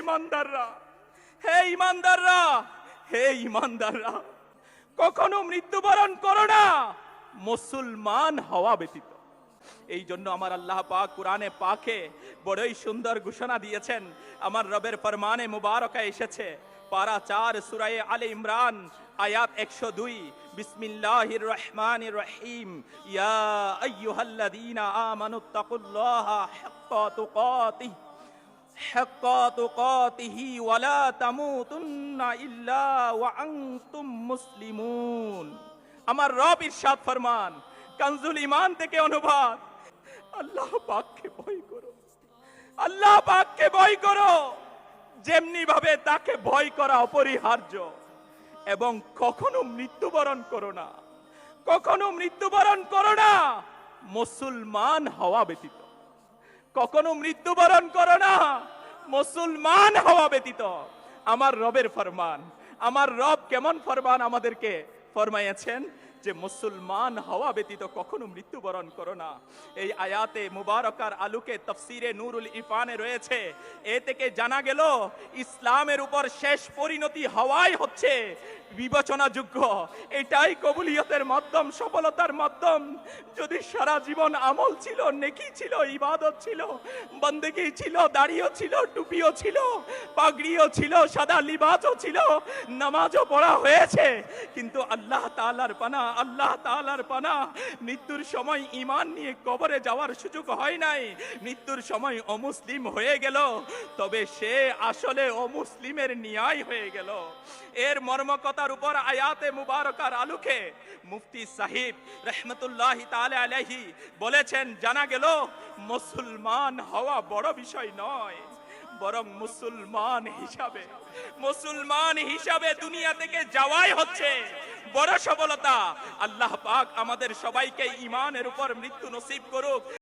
ইমানদাররা, হে ইমানদাররা, হে ইমানদাররা, কখনো মৃত্যুবরণ করো না মুসলমান হওয়া ব্যতীত। এই জন্য আমার আল্লাহ পাক কুরআনে পাকে বড়ই সুন্দর ঘোষণা দিয়েছেন। আমার রবের ফরমানে মুবারকা এসেছে, পারা 4 সূরা আলে ইমরান আয়াত 102, বিসমিল্লাহির রহমানির রহিম, ইয়া আইয়ুহাল্লাযীনা আমানুত্তাকুল্লাহা হাক্কা তুকাতিহি ওয়া লা তামুতুন্না ইল্লা ওয়া আনতুম মুসলিমুন। আমার রব ইরশাদ ফরমান, কানজুল ঈমান থেকে অনুবাদ, আল্লাহ পাককে ভয় করো, আল্লাহ পাককে ভয় করো যেমনি ভাবে তাকে ভয় করা অপরিহার্য, এবং কখনো মৃত্যুবরণ করো না, কখনো মৃত্যুবরণ করো না মুসলমান হওয়া ব্যতীত। কখনো মৃত্যুবরণ করো না মুসলমান হওয়া ব্যতীত। আমার রবের ফরমান, আমার রব কেমন ফরমান আমাদেরকে ফরমাইয়াছেন যে মুসলমান হওয়া ব্যতীত কখনো মৃত্যুবরণ করো না। এই আয়াতে মুবারকার আলোকে তাফসিরে নূরুল ইরফানে রয়েছে, এ থেকে জানা গেল ইসলামের উপর শেষ পরিণতি হওয়াই হচ্ছে বিবেচনাযোগ্য। এটাই কবুলিয়তের মাধ্যম, সফলতার মাধ্যম। যদি সারা জীবন আমল ছিল, নেকি ছিল, ইবাদত ছিল, বন্দেগী ছিল, দাড়িও ছিল, টুপিও ছিল, পাগড়িও ছিল, সাদা লিবাসও ছিল, নামাজও পড়া হয়েছে, কিন্তু আল্লাহ তাআলার পানা, আল্লাহ তাআলার পানা, মৃত্যুর সময় ঈমান নিয়ে কবরে যাওয়ার সুযোগ হয় নাই, মৃত্যুর সময় অমুসলিম হয়ে গেল, তবে সে আসলে অমুসলিমের ন্যায় হয়ে গেল। এর মর্মকতার উপর আয়াতে মুবারকার আলোকে মুফতি সাহিব রহমতুল্লাহি তাআলা আলাইহি বলেছেন, জানা গেল মুসলমান হওয়া বড় বিষয় নয়, বরং মুসলমান হিসাবে দুনিয়া থেকে যাওয়াই হচ্ছে বড় সফলতা। আল্লাহ পাক আমাদের সবাইকে ঈমানের উপর মৃত্যু নসিব করুক।